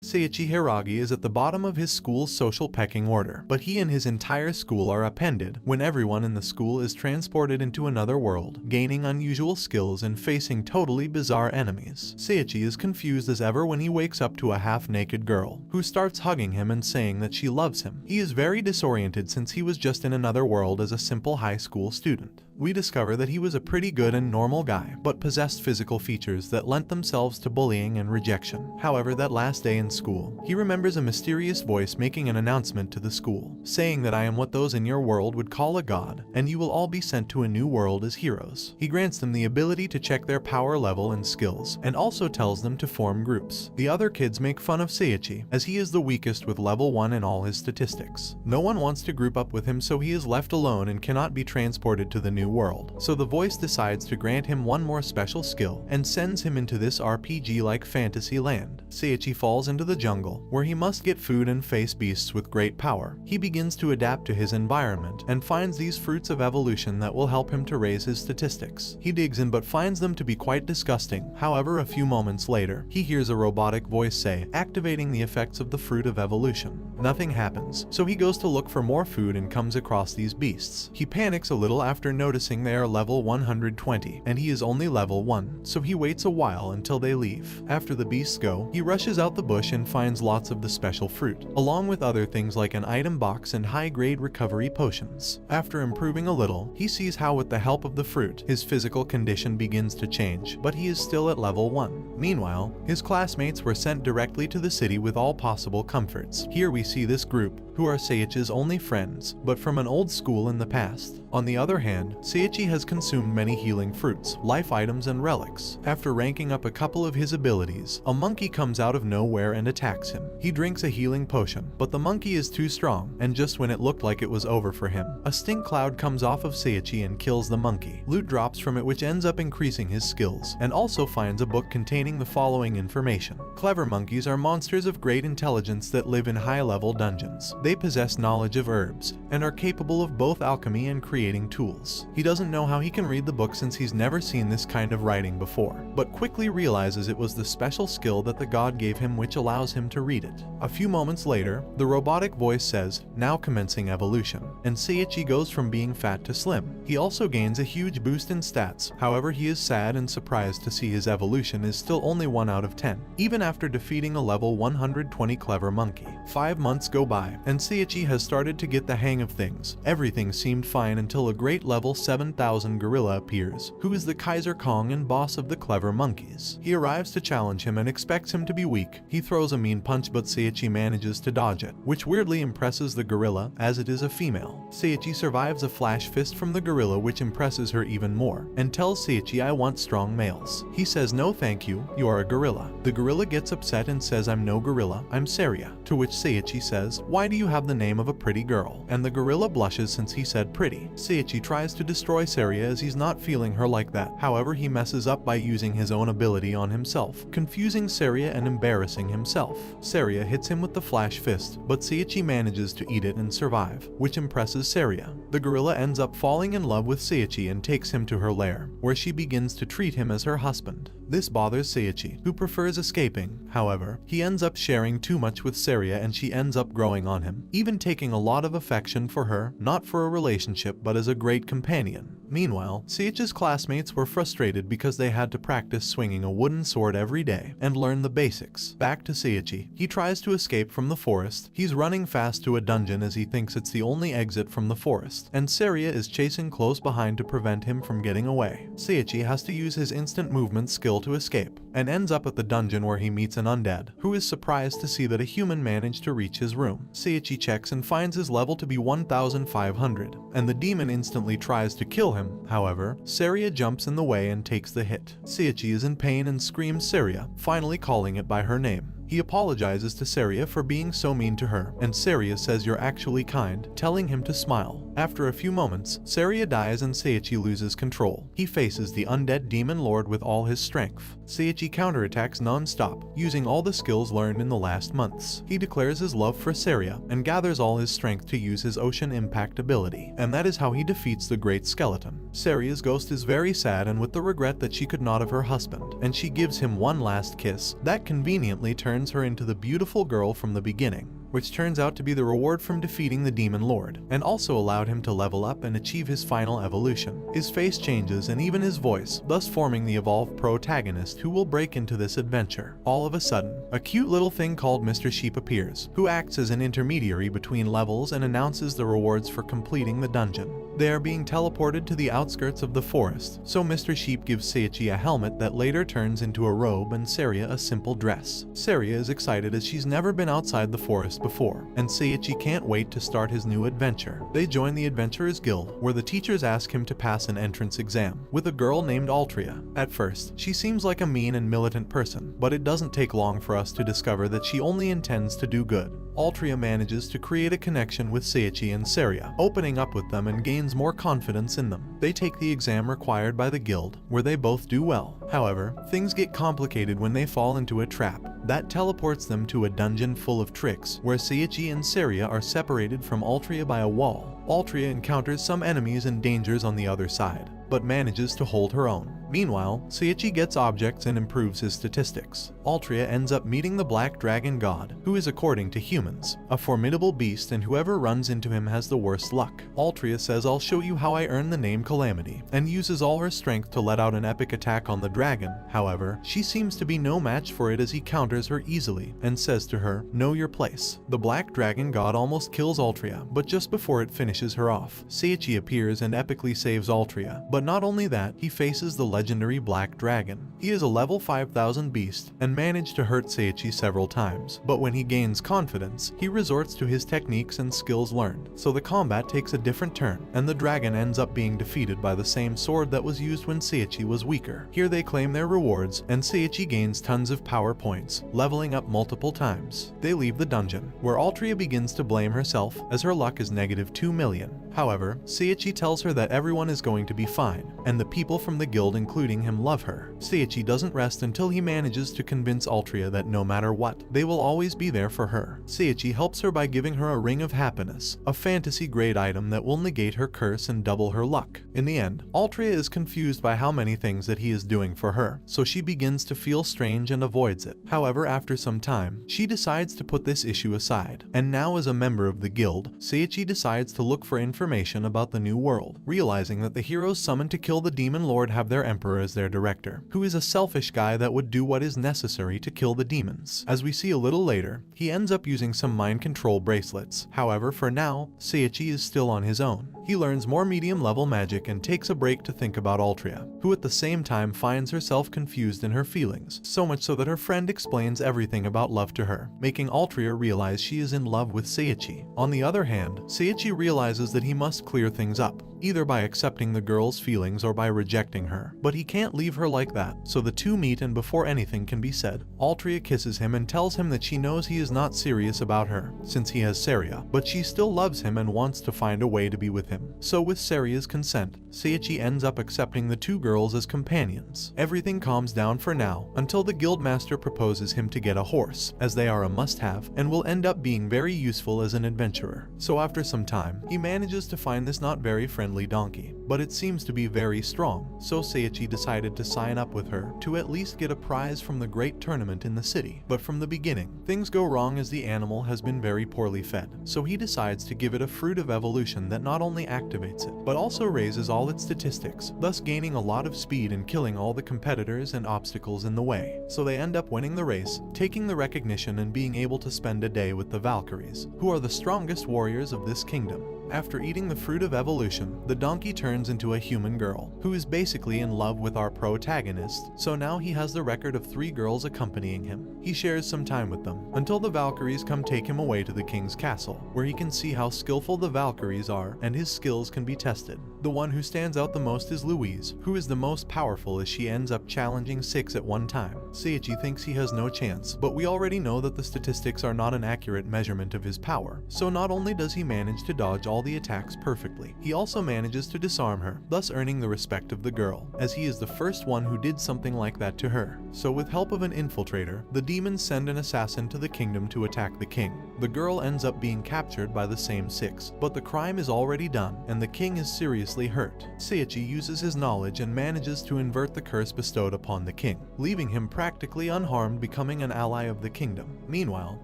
Seiichi Hiragi is at the bottom of his school's social pecking order, but he and his entire school are appended when everyone in the school is transported into another world, gaining unusual skills and facing totally bizarre enemies. Seiichi is confused as ever when he wakes up to a half-naked girl, who starts hugging him and saying that she loves him. He is very disoriented since he was just in another world as a simple high school student. We discover that he was a pretty good and normal guy, but possessed physical features that lent themselves to bullying and rejection. However, that last day in school, he remembers a mysterious voice making an announcement to the school, saying that I am what those in your world would call a god, and you will all be sent to a new world as heroes. He grants them the ability to check their power level and skills, and also tells them to form groups. The other kids make fun of Seiichi, as he is the weakest with level 1 in all his statistics. No one wants to group up with him, so he is left alone and cannot be transported to the new world. So the voice decides to grant him one more special skill and sends him into this RPG-like fantasy land. Seiichi falls into the jungle, where he must get food and face beasts with great power. He begins to adapt to his environment and finds these fruits of evolution that will help him to raise his statistics. He digs in but finds them to be quite disgusting. However, a few moments later, he hears a robotic voice say, activating the effects of the fruit of evolution. Nothing happens, so he goes to look for more food and comes across these beasts. He panics a little after noticing they are level 120, and he is only level 1, so he waits a while until they leave. After the beasts go, he rushes out the bush and finds lots of the special fruit, along with other things like an item box and high-grade recovery potions. After improving a little, he sees how with the help of the fruit, his physical condition begins to change, but he is still at level 1. Meanwhile, his classmates were sent directly to the city with all possible comforts. Here we see this group, who are Seiichi's only friends, but from an old school in the past. On the other hand, Seiichi has consumed many healing fruits, life items and relics. After ranking up a couple of his abilities, a monkey comes out of nowhere and attacks him. He drinks a healing potion, but the monkey is too strong, and just when it looked like it was over for him, a stink cloud comes off of Seiichi and kills the monkey. Loot drops from it which ends up increasing his skills, and also finds a book containing the following information. Clever monkeys are monsters of great intelligence that live in high-level dungeons. They possess knowledge of herbs, and are capable of both alchemy and creating tools. He doesn't know how he can read the book since he's never seen this kind of writing before, but quickly realizes it was the special skill that the god gave him which allows him to read it. A few moments later, the robotic voice says, now commencing evolution, and Seiichi goes from being fat to slim. He also gains a huge boost in stats, however he is sad and surprised to see his evolution is still only 1 out of 10, even after defeating a level 120 clever monkey. 5 months go by, and Seiichi has started to get the hang of things. Everything seemed fine until a great level 7000 gorilla appears, who is the Kaiser Kong and boss of the clever monkeys. He arrives to challenge him and expects him to be weak. He throws a mean punch but Seiichi manages to dodge it, which weirdly impresses the gorilla as it is a female. Seiichi survives a flash fist from the gorilla which impresses her even more, and tells Seiichi I want strong males. He says no thank you, you are a gorilla. The gorilla gets upset and says I'm no gorilla, I'm Saria, to which Seiichi says, why do you have the name of a pretty girl? And the gorilla blushes since he said pretty. Seiichi tries to destroy Saria as he's not feeling her like that, however he messes up by using his own ability on himself, confusing Saria and embarrassing himself. Saria hits him with the flash fist, but Seiichi manages to eat it and survive, which impresses Saria. The gorilla ends up falling in love with Seiichi and takes him to her lair, where she begins to treat him as her husband. This bothers Seiichi, who prefers escaping. However, he ends up sharing too much with Saria and she ends up growing on him, even taking a lot of affection for her, not for a relationship but as a great companion. Meanwhile, Seiichi's classmates were frustrated because they had to practice swinging a wooden sword every day and learn the basics. Back to Seiichi. He tries to escape from the forest. He's running fast to a dungeon as he thinks it's the only exit from the forest, and Saria is chasing close behind to prevent him from getting away. Seiichi has to use his instant movement skill to escape, and ends up at the dungeon where he meets an undead, who is surprised to see that a human managed to reach his room. Seiichi checks and finds his level to be 1500, and the demon instantly tries to kill him. However, Saria jumps in the way and takes the hit. Seiichi is in pain and screams Saria, finally calling it by her name. He apologizes to Saria for being so mean to her, and Saria says you're actually kind, telling him to smile. After a few moments, Saria dies and Seiichi loses control. He faces the undead demon lord with all his strength. Seiichi counterattacks non-stop, using all the skills learned in the last months. He declares his love for Saria, and gathers all his strength to use his ocean impact ability, and that is how he defeats the great skeleton. Saria's ghost is very sad and with the regret that she could not have her husband, and she gives him one last kiss, that conveniently turns turns her into the beautiful girl from the beginning, which turns out to be the reward from defeating the Demon Lord, and also allowed him to level up and achieve his final evolution. His face changes and even his voice, thus forming the evolved protagonist who will break into this adventure. All of a sudden, a cute little thing called Mr. Sheep appears, who acts as an intermediary between levels and announces the rewards for completing the dungeon. They are being teleported to the outskirts of the forest, so Mr. Sheep gives Seiichi a helmet that later turns into a robe and Saria a simple dress. Saria is excited as she's never been outside the forest before, and Seiichi can't wait to start his new adventure. They join the Adventurers Guild, where the teachers ask him to pass an entrance exam, with a girl named Altria. At first, she seems like a mean and militant person, but it doesn't take long for us to discover that she only intends to do good. Altria manages to create a connection with Seiichi and Saria, opening up with them and gains more confidence in them. They take the exam required by the guild, where they both do well. However, things get complicated when they fall into a trap that teleports them to a dungeon full of tricks, where Seiichi and Saria are separated from Altria by a wall. Altria encounters some enemies and dangers on the other side, but manages to hold her own. Meanwhile, Seiichi gets objects and improves his statistics. Altria ends up meeting the Black Dragon God, who is, according to humans, a formidable beast, and whoever runs into him has the worst luck. Altria says, "I'll show you how I earn the name Calamity," and uses all her strength to let out an epic attack on the dragon. However, she seems to be no match for it as he counters her easily, and says to her, "Know your place." The Black Dragon God almost kills Altria, but just before it finishes her off, Seiichi appears and epically saves Altria. But not only that, he faces the legendary Black Dragon. He is a level 5000 beast and managed to hurt Seiichi several times, but when he gains confidence, he resorts to his techniques and skills learned, so the combat takes a different turn, and the dragon ends up being defeated by the same sword that was used when Seiichi was weaker. Here they claim their rewards, and Seiichi gains tons of power points, leveling up multiple times. They leave the dungeon, where Altria begins to blame herself, as her luck is negative 2 million. However, Seiichi tells her that everyone is going to be fine, and the people from the guild including him love her. Seiichi doesn't rest until he manages to convince Altria that no matter what, they will always be there for her. Seiichi helps her by giving her a ring of happiness, a fantasy-grade item that will negate her curse and double her luck. In the end, Altria is confused by how many things that he is doing for her, so she begins to feel strange and avoids it. However, after some time, she decides to put this issue aside, and now as a member of the guild, Seiichi decides to look for information about the new world, realizing that the heroes summoned to kill the Demon Lord have their emperor as their director, who is a selfish guy that would do what is necessary to kill the demons. As we see a little later, he ends up using some mind control bracelets. However, for now, Seiichi is still on his own. He learns more medium level magic and takes a break to think about Altria, who at the same time finds herself confused in her feelings, so much so that her friend explains everything about love to her, making Altria realize she is in love with Seiichi. On the other hand, Seiichi realizes that he must clear things up, either by accepting the girl's feelings or by rejecting her. But he can't leave her like that, so the two meet, and before anything can be said, Altria kisses him and tells him that she knows he is not serious about her, since he has Saria, but she still loves him and wants to find a way to be with him. So with Saria's consent, Seiichi ends up accepting the two girls as companions. Everything calms down for now, until the guildmaster proposes him to get a horse, as they are a must-have, and will end up being very useful as an adventurer. So after some time, he manages to find this not very friendly donkey, but it seems to be very strong, so Seiichi decided to sign up with her to at least get a prize from the great tournament in the city. But from the beginning, things go wrong as the animal has been very poorly fed, so he decides to give it a fruit of evolution that not only activates it, but also raises all its statistics, thus gaining a lot of speed and killing all the competitors and obstacles in the way. So they end up winning the race, taking the recognition and being able to spend a day with the Valkyries, who are the strongest warriors of this kingdom. After eating the fruit of evolution, the donkey turns into a human girl, who is basically in love with our protagonist, so now he has the record of 3 girls accompanying him. He shares some time with them, until the Valkyries come take him away to the king's castle, where he can see how skillful the Valkyries are and his skills can be tested. The one who stands out the most is Louise, who is the most powerful as she ends up challenging 6 at one time. Seiichi thinks he has no chance, but we already know that the statistics are not an accurate measurement of his power, so not only does he manage to dodge all all the attacks perfectly. He also manages to disarm her, thus earning the respect of the girl, as he is the first one who did something like that to her. So with help of an infiltrator, the demons send an assassin to the kingdom to attack the king. The girl ends up being captured by the same six, but the crime is already done, and the king is seriously hurt. Seiichi uses his knowledge and manages to invert the curse bestowed upon the king, leaving him practically unharmed, becoming an ally of the kingdom. Meanwhile,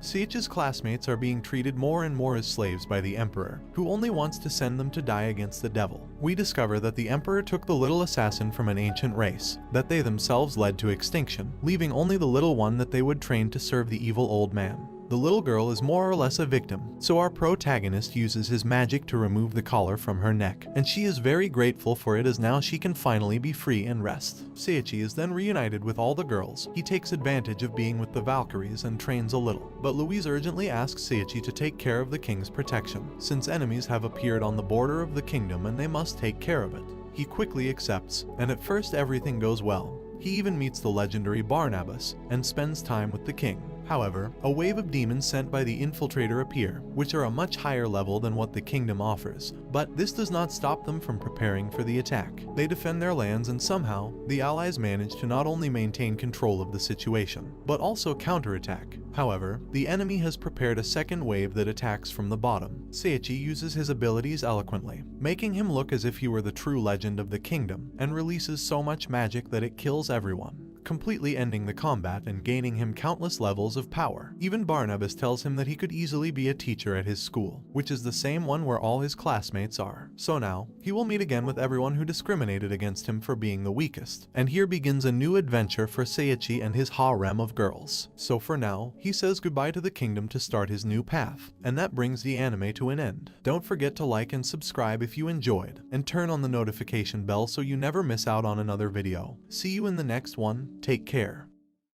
Seiichi's classmates are being treated more and more as slaves by the emperor, who only wants to send them to die against the devil. We discover that the emperor took the little assassin from an ancient race, that they themselves led to extinction, leaving only the little one that they would train to serve the evil old man. The little girl is more or less a victim, so our protagonist uses his magic to remove the collar from her neck, and she is very grateful for it as now she can finally be free and rest. Seiichi is then reunited with all the girls. He takes advantage of being with the Valkyries and trains a little, but Louise urgently asks Seiichi to take care of the king's protection, since enemies have appeared on the border of the kingdom and they must take care of it. He quickly accepts, and at first everything goes well. He even meets the legendary Barnabas and spends time with the king. However, a wave of demons sent by the infiltrator appear, which are a much higher level than what the kingdom offers, but this does not stop them from preparing for the attack. They defend their lands, and somehow, the allies manage to not only maintain control of the situation, but also counterattack. However, the enemy has prepared a second wave that attacks from the bottom. Seiichi uses his abilities eloquently, making him look as if he were the true legend of the kingdom, and releases so much magic that it kills everyone, completely ending the combat and gaining him countless levels of power. Even Barnabas tells him that he could easily be a teacher at his school, which is the same one where all his classmates are. So now, he will meet again with everyone who discriminated against him for being the weakest. And here begins a new adventure for Seiichi and his harem of girls. So for now, he says goodbye to the kingdom to start his new path, and that brings the anime to an end. Don't forget to like and subscribe if you enjoyed, and turn on the notification bell so you never miss out on another video. See you in the next one. Take care.